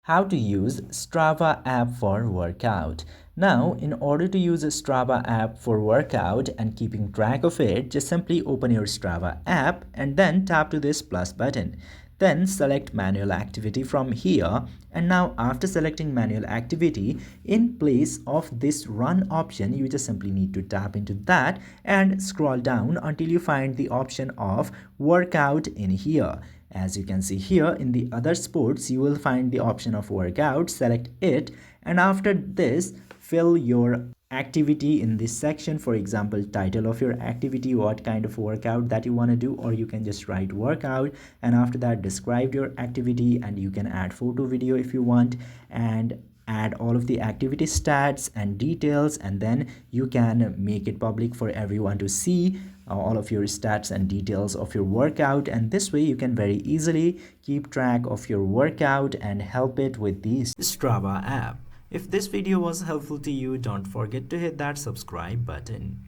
How to use Strava app for workout. Now, in order to use a Strava app for workout and keeping track of it, just simply open your Strava app and then tap to this plus button. Then select manual activity from here, and now after selecting manual activity, in place of this run option, you just simply need to tap into that and scroll down until you find the option of workout in here. As you can see here, in the other sports you will find the option of workout. Select it, and after this fill your activity in this section. For example, title of your activity, what kind of workout that you want to do, or you can just write workout, and after that describe your activity, and you can add photo, video if you want, and add all of the activity stats and details, and then you can make it public for everyone to see all of your stats and details of your workout. And this way you can very easily keep track of your workout and help it with the Strava app. If this video was helpful to you, don't forget to hit that subscribe button.